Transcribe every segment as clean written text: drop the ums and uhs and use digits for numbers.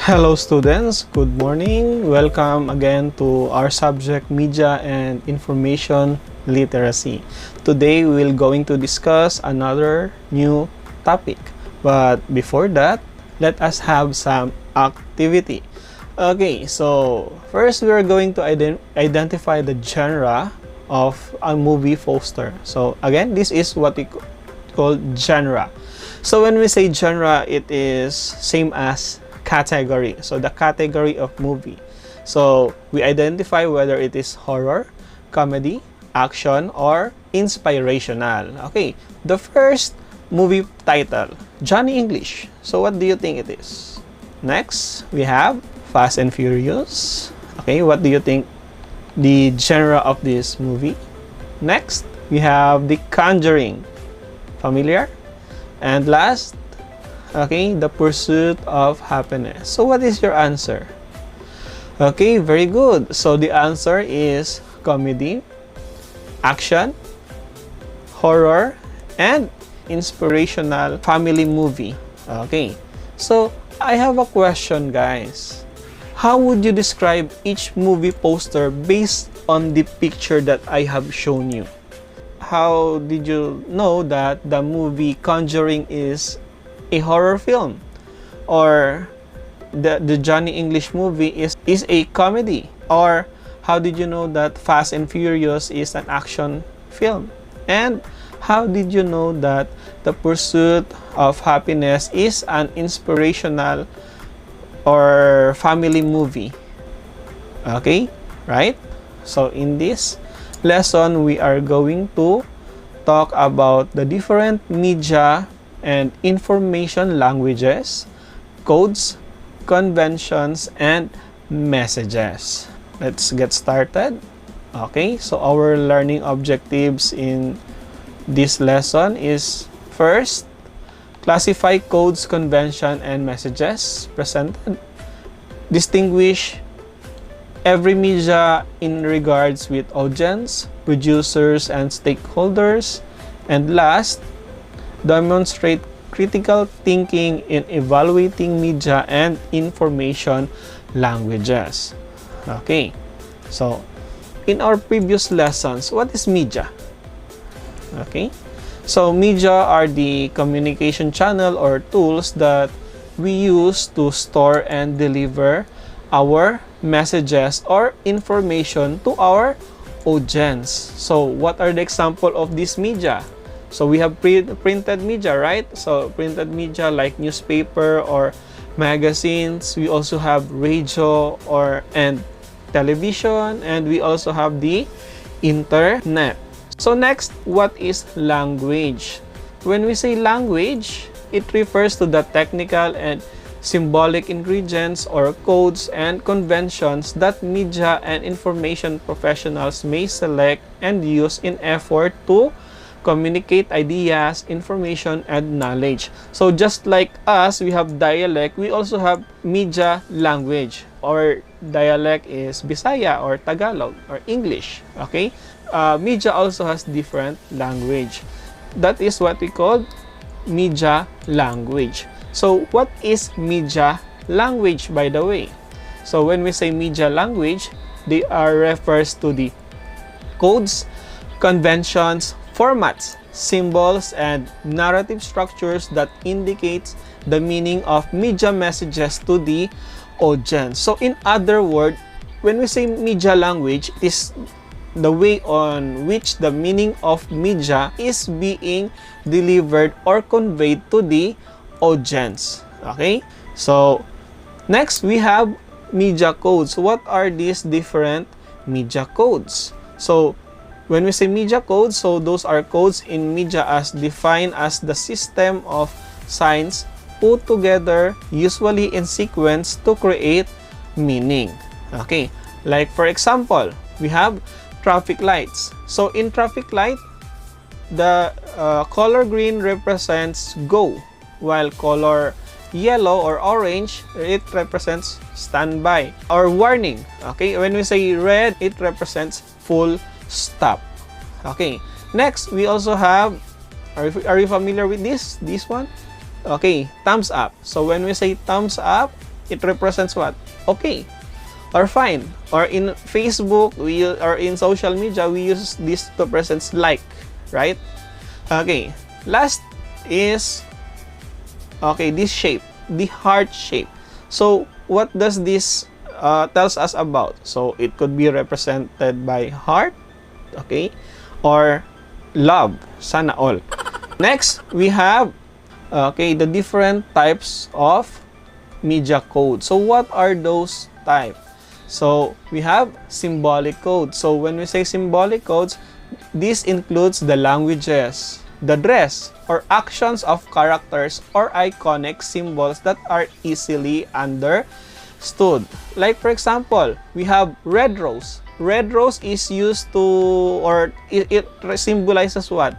Hello students, good morning. Welcome again to our subject Media and Information Literacy. Today we're going to discuss another new topic. But before that, let us have some activity. Okay, so first we are going to identify the genre of a movie poster. So again, this is what we call genre. So when we say genre, it is same as category. So the category of movie. So we identify whether it is horror, comedy, action, or inspirational. Okay, the first movie title, Johnny English. So what do you think it is? Next, we have Fast and Furious. Okay, what do you think the genre of this movie? Next, we have The Conjuring. Familiar? And last, okay, The Pursuit of Happiness. So what is your answer? Okay, very good. So the answer is comedy, action, horror, and inspirational family movie. Okay, so I have a question, guys. How would you describe each movie poster based on the picture that I have shown you? How did you know that the movie Conjuring is a horror film, or the Johnny English movie is a comedy, or how did you know that Fast and Furious is an action film, and how did you know that The Pursuit of Happiness is an inspirational or family movie? Okay, right? So in this lesson, we are going to talk about the different media and information languages, codes, conventions, and messages. Let's get started. Okay, so our learning objectives in this lesson is first, classify codes, convention, and messages presented. Distinguish every media in regards with audience, producers, and stakeholders. And last, demonstrate critical thinking in evaluating media and information languages. Okay, so in our previous lessons, what is media? Okay, so media are the communication channel or tools that we use to store and deliver our messages or information to our audience. So what are the example of this media? So we have printed media, right? So printed media like newspaper or magazines. We also have radio and television, and we also have the internet. So next, what is language? When we say language, it refers to the technical and symbolic ingredients or codes and conventions that media and information professionals may select and use in effort to communicate ideas, information, and knowledge. So just like us, we have dialect, we also have media language. Our dialect is Bisaya or Tagalog or English. Okay? Media also has different language. That is what we call media language. So what is media language, by the way? So when we say media language, they refers to the codes, conventions, formats, symbols, and narrative structures that indicates the meaning of media messages to the audience. So in other words, when we say media language, it is the way on which the meaning of media is being delivered or conveyed to the audience. Okay, so next we have media codes. What are these different media codes? So when we say media codes, so those are codes in media as defined as the system of signs put together, usually in sequence, to create meaning. Okay, like for example, we have traffic lights. So in traffic light, the color green represents go, while color yellow or orange, it represents standby or warning. Okay, when we say red, it represents full stop. Okay, next we also have, are you familiar with this one? Okay, thumbs up. So when we say thumbs up, it represents what? Okay or fine. Or in Facebook, or in social media, we use this to present like, right? Okay, last is, okay, this shape, the heart shape. So what does this tells us about? So it could be represented by heart, okay, or love, sana all. Next, we have, okay, the different types of media code. So what are those types? So we have symbolic code. So when we say symbolic codes, this includes the languages, the dress, or actions of characters or iconic symbols that are easily understood. Like for example, we have red rose. Red rose is used to, or it symbolizes what?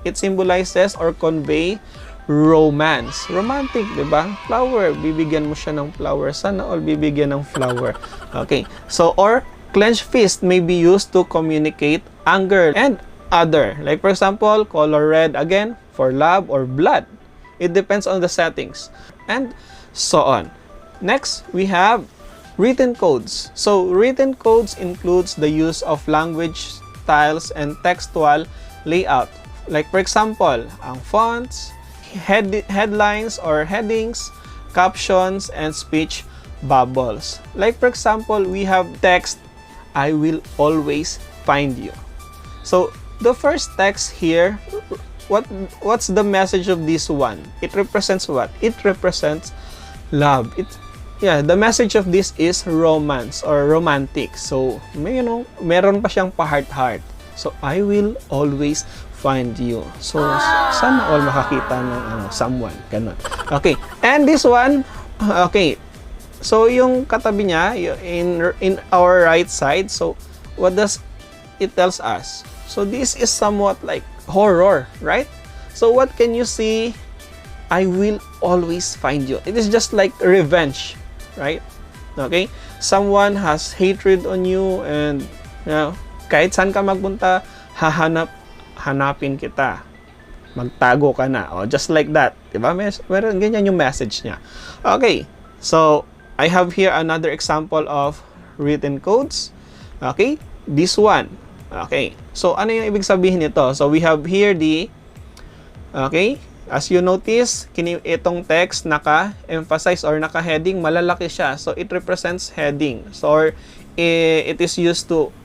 It symbolizes or convey romance. Romantic, di ba? Flower, bibigyan mo siya ng flower. Sana all bibigyan ng flower. Okay. So, or clenched fist may be used to communicate anger and other. Like for example, color red again for love or blood. It depends on the settings and so on. Next, we have written codes. So written codes includes the use of language styles and textual layout. Like for example, ang fonts, headlines or headings, captions, and speech bubbles. Like for example, we have text, I will always find you. So the first text here, what's the message of this one? It represents what? It represents love. The message of this is romance or romantic. So, meron pa siyang pa-heart-heart. So, I will always find you. So, sana all makakita ng someone. Ganun. Okay. And this one, okay. So, yung katabi niya, in our right side, so, what does it tells us? So this is somewhat like horror, right? So what can you see? I will always find you. It is just like revenge, right? Okay? Someone has hatred on you and kahit saan ka magpunta, hanapin kita. Magtago ka na. Oh, just like that. Diba? Meron ganyan yung message niya. Okay. So I have here another example of written codes. Okay? This one. Okay. So, ano yung ibig sabihin nito? So, we have here okay, as you notice, itong text naka-emphasize or naka-heading, malalaki siya. So, it represents heading. So, or it is used to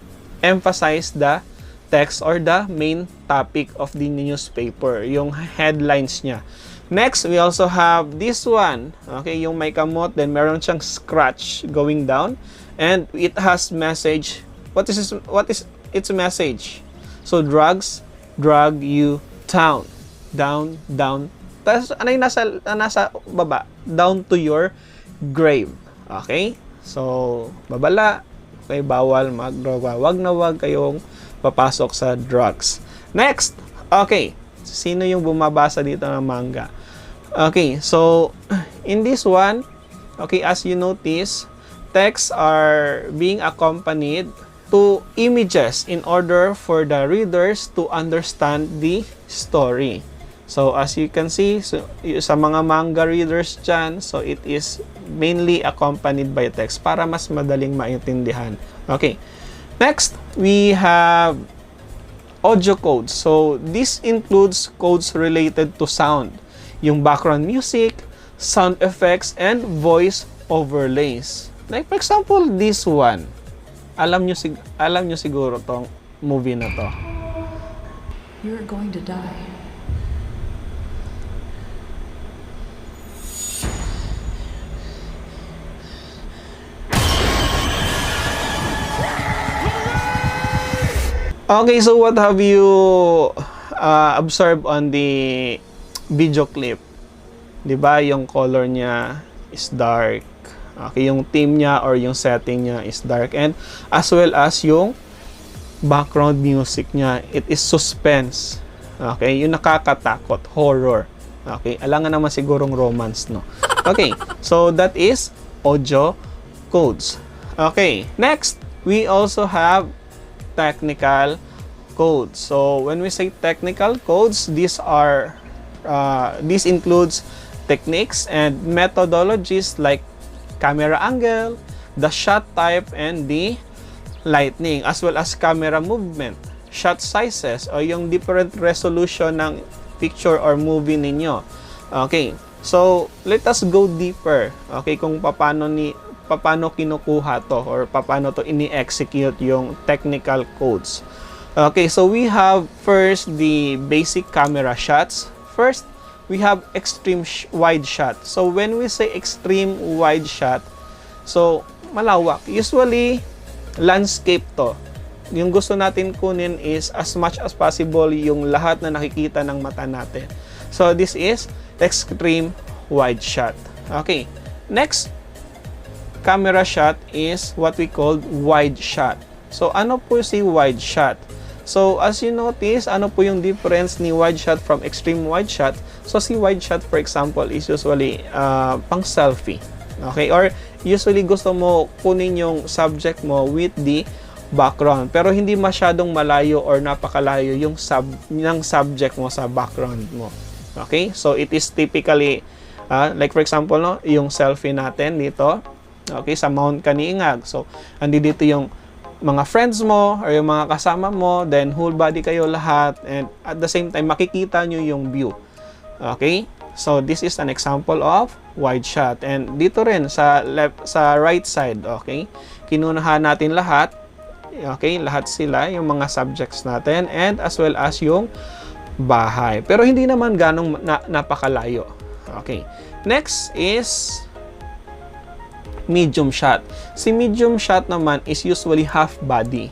emphasize the text or the main topic of the newspaper, yung headlines niya. Next, we also have this one. Okay, yung may kamot, then meron siyang scratch going down. And it has message. What is its message? So, drugs drag you down. Down. Tapos, ano yung nasa baba? Down to your grave. Okay? So, babala. Okay, bawal mag-droga. Wag kayong papasok sa drugs. Next. Okay. Sino yung bumabasa dito ng manga? Okay. So, in this one, okay, as you notice, texts are being accompanied to images in order for the readers to understand the story. So, as you can see, so, sa mga manga readers dyan, so it is mainly accompanied by text para mas madaling maintindihan. Okay. Next, we have audio codes. So, this includes codes related to sound. Yung background music, sound effects, and voice overlays. Like, for example, this one. Alam nyo siguro tong movie na to. You're going to die. Okay, so what have you observed on the video clip? 'Di ba, yung color niya is dark. Okay, yung theme niya or yung setting niya is dark, and as well as yung background music niya, it is suspense. Okay, yung nakakatakot, horror. Okay, alangan naman sigurong romance, no? Okay, so that is audio codes. Okay, next, we also have technical codes. So when we say technical codes, this includes techniques and methodologies like camera angle, the shot type, and the lighting, as well as camera movement, shot sizes, o yung different resolution ng picture or movie ninyo. Okay, so let us go deeper, okay, kung paano kinukuha to or paano to ini-execute yung technical codes. Okay, so we have first the basic camera shots. First, we have extreme wide shot. So when we say extreme wide shot, so malawak. Usually, landscape to. Yung gusto natin kunin is as much as possible yung lahat na nakikita ng mata natin. So this is extreme wide shot. Okay, next camera shot is what we call wide shot. So ano po si wide shot? So, as you notice, ano po yung difference ni wide shot from extreme wide shot? So, si wide shot, for example, is usually pang selfie. Okay? Or, usually gusto mo kunin yung subject mo with the background. Pero, hindi masyadong malayo or napakalayo yung subject mo sa background mo. Okay? So, it is typically, like for example, no, yung selfie natin dito. Okay? Sa Mount Kaniingag. So, andito yung mga friends mo or yung mga kasama mo, then whole body kayo lahat, and at the same time makikita nyo yung view. Okay, so this is an example of wide shot. And dito rin sa right side, okay, kinunahan natin lahat, okay, lahat sila yung mga subjects natin, and as well as yung bahay, pero hindi naman ganong napakalayo. Okay, next is medium shot. Si medium shot naman is usually half body.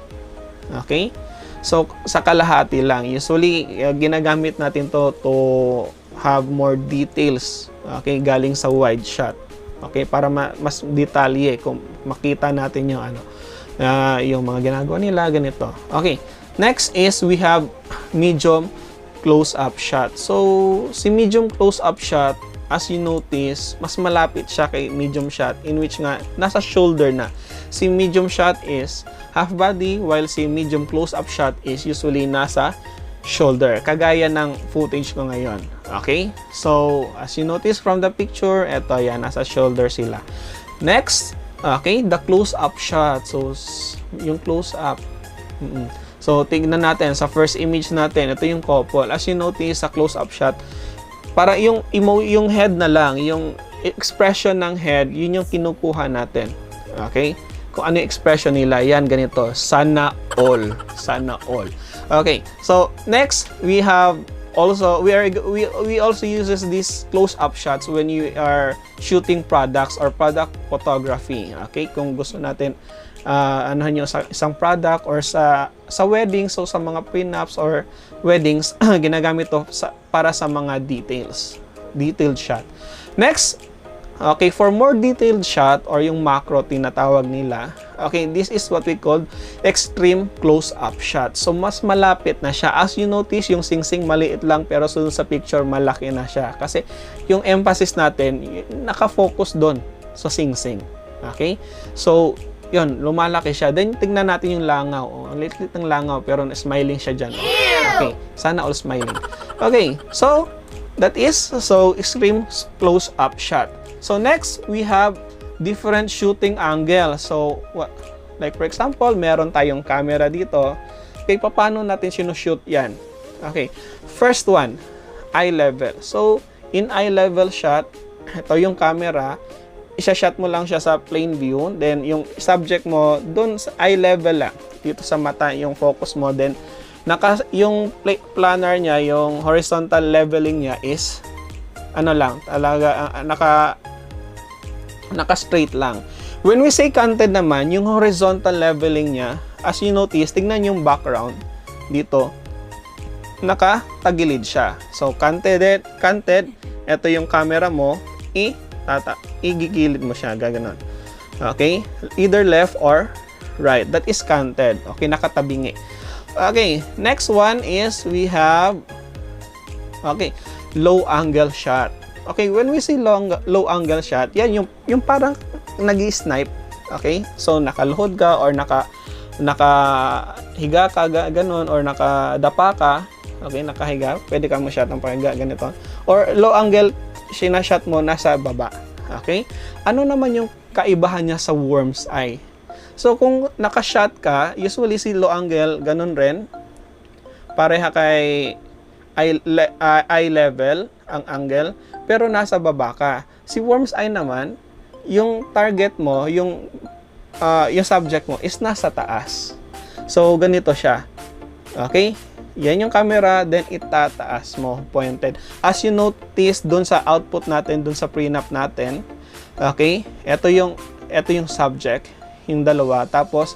Okay? So, sa kalahati lang. Usually, ginagamit natin to have more details. Okay? Galing sa wide shot. Okay? Para mas detalye kung makita natin yung yung mga ginagawa nila, ganito. Okay. Next is we have medium close-up shot. So, si medium close-up shot, as you notice, mas malapit siya kay medium shot, in which nga, nasa shoulder na. Si medium shot is half body, while si medium close-up shot is usually nasa shoulder. Kagaya ng footage ko ngayon. Okay? So, as you notice from the picture, eto yan, nasa shoulder sila. Next, okay, the close-up shot. So, yung close-up. So, tignan natin, sa first image natin, ito yung couple. As you notice, sa close-up shot, para yung head na lang, yung expression ng head, yun yung kinukuha natin. Okay? Kung ano yung expression nila, yan, ganito. Sana all. Sana all. Okay. So, next, we have also, we also uses these close-up shots when you are shooting products or product photography. Okay? Kung gusto natin, anuhan nyo sa isang product or sa weddings, so sa mga prenups or weddings, ginagamit to para sa mga detailed shot. Next, okay, for more detailed shot or yung macro tinatawag nila, okay, this is what we call extreme close-up shot. So, mas malapit na siya. As you notice, yung singsing maliit lang pero sa picture malaki na siya. Kasi yung emphasis natin, nakafocus doon sa singsing. Okay? So, yun, lumalaki siya. Then, tignan natin yung langaw. Oh, ang lit-lit ng langaw, pero smiling siya dyan. Okay, sana all smiling. Okay, so, that is, so, extreme close-up shot. So, next, we have different shooting angle. So, like for example, meron tayong camera dito. Okay, paano natin sinushoot yan? Okay, first one, eye level. So, in eye level shot, ito yung camera, isa-shot mo lang siya sa plain view, then yung subject mo doon sa eye level lang, dito sa mata yung focus mo, then yung planar niya, yung horizontal leveling niya is ano lang, talaga naka straight lang. When we say canted naman, yung horizontal leveling niya, as you notice, tignan yung background dito, nakatagilid siya. So canted, ito yung camera mo, igigilid mo siya, gaganon. Okay? Either left or right. That is canted. Okay, nakatabingi. Okay, next one is we have low angle shot. Okay, when we say low angle shot, yan yung parang nag-i-snipe. Okay? So nakaluhod ka or nakahiga ka ganon or nakadapa ka. Okay, nakahiga, pwede ka mo-shot ng pahiga ganito. Or low angle sinashot mo nasa baba. Okay? Ano naman yung kaibahan niya sa worm's eye. So, kung naka-shot ka, usually si low angle, ganun rin. Pareha kay eye level, ang angle, pero nasa baba ka. Si worm's eye naman, yung target mo, yung subject mo is nasa taas. So, ganito siya. Okay? Yan yung camera, then itataas mo, pointed. As you notice dun sa output natin, dun sa prenup natin, okay? Ito yung subject, yung dalawa. Tapos,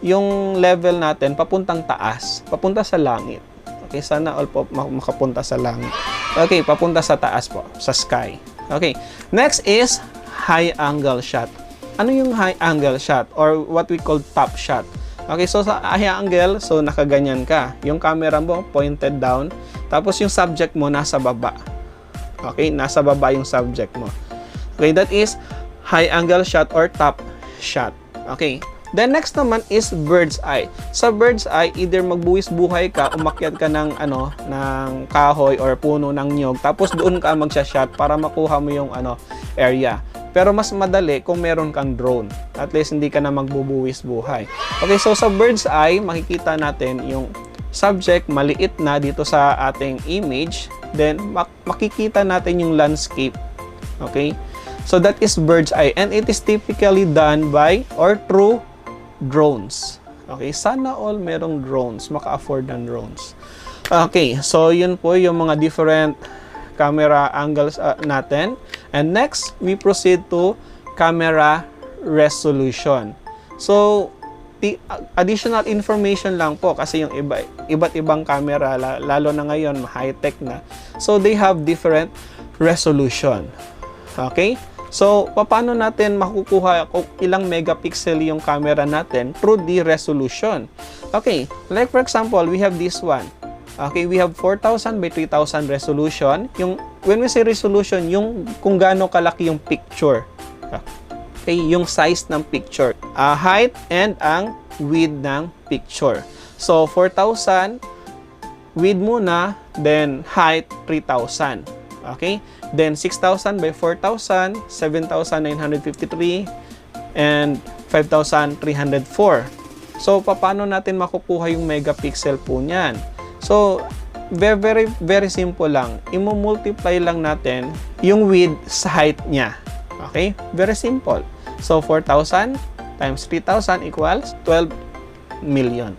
yung level natin, papuntang taas, papunta sa langit. Okay, sana all po makapunta sa langit. Okay, papunta sa taas po, sa sky. Okay, next is high angle shot. Ano yung high angle shot or what we call top shot? Okay, so sa high angle, so nakaganyan ka. Yung camera mo pointed down, tapos yung subject mo nasa baba. Okay, nasa baba yung subject mo. Okay, that is high angle shot or top shot. Okay. Then next naman is bird's eye. Sa bird's eye, either magbuwis buhay ka, umakyat ka ng ng kahoy or puno ng niyog, tapos doon ka magsha-shot para makuha mo yung area. Pero mas madali kung meron kang drone. At least hindi ka na magbubuwis buhay. Okay, so sa bird's eye, makikita natin yung subject maliit na dito sa ating image. Then makikita natin yung landscape. Okay? So that is bird's eye, and it is typically done by or through drones. Okay, sana all merong drones, maka-afford ng drones. Okay, so yun po yung mga different camera angles natin. And next, we proceed to camera resolution. So, additional information lang po kasi yung iba't ibang camera, lalo na ngayon, high-tech na. So, they have different resolution. Okay? So, paano natin makukuha kung ilang megapixel yung camera natin? Through the resolution. Okay, like for example, we have this one. Okay, we have 4,000 by 3,000 resolution. When we say resolution, yung kung gaano kalaki yung picture. Okay, yung size ng picture. Height and ang width ng picture. So, 4,000, width muna, then height 3,000. Okay? Then 6,000 by 4,000, 7,953, and 5,304. So, paano natin makukuha yung megapixel po niyan? So, very, very simple lang. I-multiply lang natin yung width sa height niya. Okay? Very simple. So, 4,000 times 3,000 equals 12 million.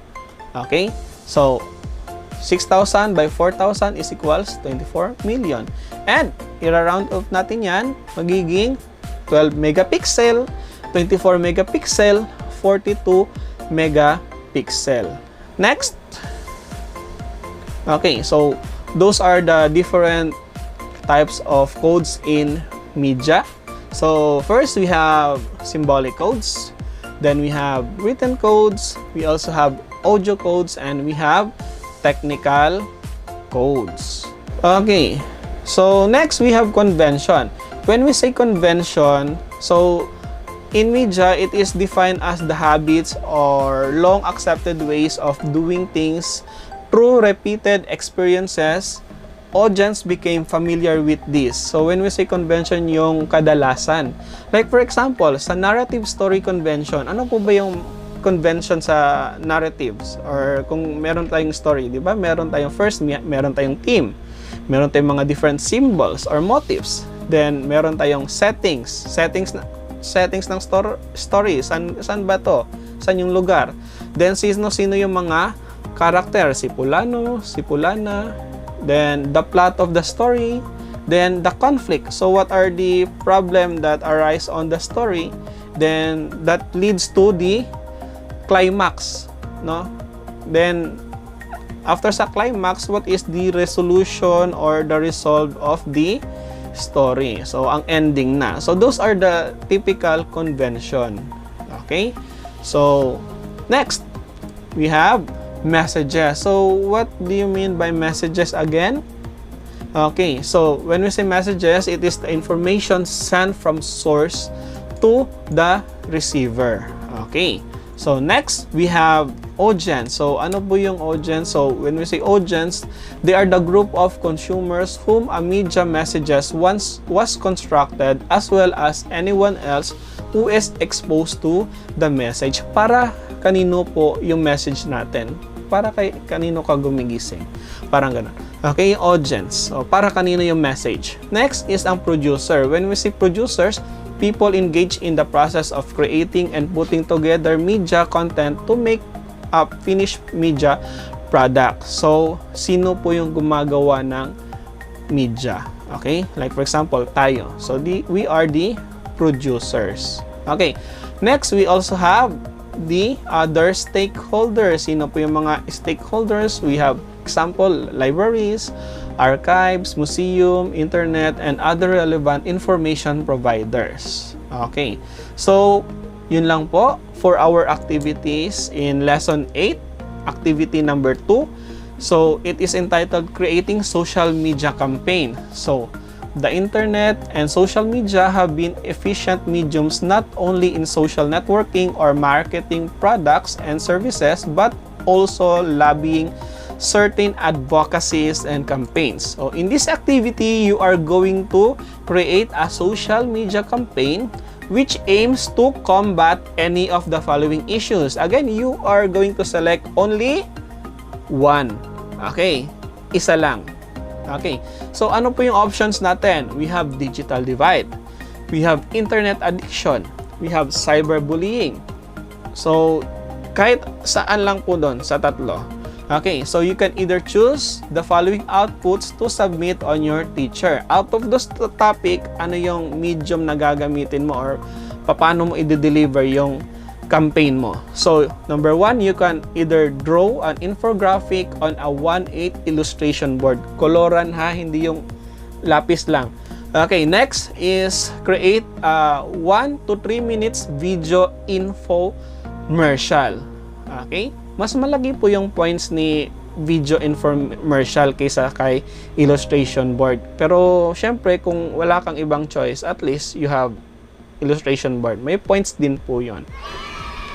Okay? So, 6,000 by 4,000 is equals 24 million. And, i-round off natin yan, magiging 12 megapixel, 24 megapixel, 42 megapixel. Next. Okay, so, those are the different types of codes in media. So, first we have symbolic codes. Then we have written codes. We also have audio codes. And we have technical codes. Okay, so next we have convention. When we say convention, so in media, it is defined as the habits or long accepted ways of doing things. Through repeated experiences, audience became familiar with this. So when we say convention, yung kadalasan. Like for example, sa narrative story convention, ano po ba yung convention sa narratives? Or kung meron tayong story, di ba? Meron tayong first, meron tayong theme. Meron tayong mga different symbols or motifs. Then, meron tayong settings ng story. Saan ba to? Saan yung lugar? Then, sino yung mga character? Si Pulano, si Pulana. Then, the plot of the story. Then, the conflict. So, what are the problem that arise on the story? Then, that leads to the climax, no? Then, after sa climax, what is the resolution or the resolve of the story? So, ang ending na. So, those are the typical convention. Okay? So, next, we have messages. So, what do you mean by messages again? Okay, so, when we say messages, it is the information sent from source to the receiver. Okay. So, next, we have audience. So, ano po yung audience? So, when we say audience, they are the group of consumers whom a media messages once was constructed as well as anyone else who is exposed to the message. Para kanino po yung message natin? Para kanino ka gumigising? Parang ganun. Okay, yung audience. So, para kanino yung message? Next is ang producer. When we see producers, people engage in the process of creating and putting together media content to make a finished media product. So, sino po yung gumagawa ng media? Okay? Like for example, tayo. So, we are the producers. Okay. Next, we also have the other stakeholders. Sino po yung mga stakeholders? We have example, libraries, archives, museum, internet, and other relevant information providers. Okay. So, yun lang po for our activities in Lesson 8, activity number 2. So, it is entitled Creating Social Media Campaign. So, the internet and social media have been efficient mediums not only in social networking or marketing products and services, but also lobbying certain advocacies and campaigns. So, in this activity, you are going to create a social media campaign which aims to combat any of the following issues. Again, you are going to select only one. Okay, isa lang. Okay, so ano po yung options natin? We have digital divide, we have internet addiction, we have cyberbullying. So, kahit saan lang po doon sa tatlo. Okay, so you can either choose the following outputs to submit on your teacher. Out of those topic, ano yung medium na gagamitin mo or paano mo i-deliver yung campaign mo. So, number 1, you can either draw an infographic on a 1/8 illustration board. Koloran ha, hindi yung lapis lang. Okay, next is create a 1 to 3 minutes video infomercial. Okay? Mas malaki po yung points ni video infomercial kaysa kay illustration board. Pero, syempre, kung wala kang ibang choice, at least you have illustration board. May points din po yon.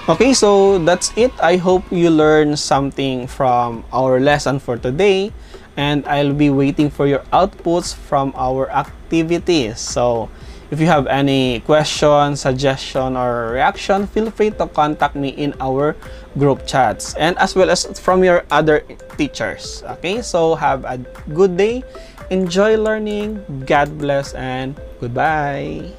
Okay, so that's it. I hope you learned something from our lesson for today. And I'll be waiting for your outputs from our activities. So, if you have any question, suggestion, or reaction, feel free to contact me in our group chats and as well as from your other teachers. Okay, so have a good day. Enjoy learning. God bless and goodbye.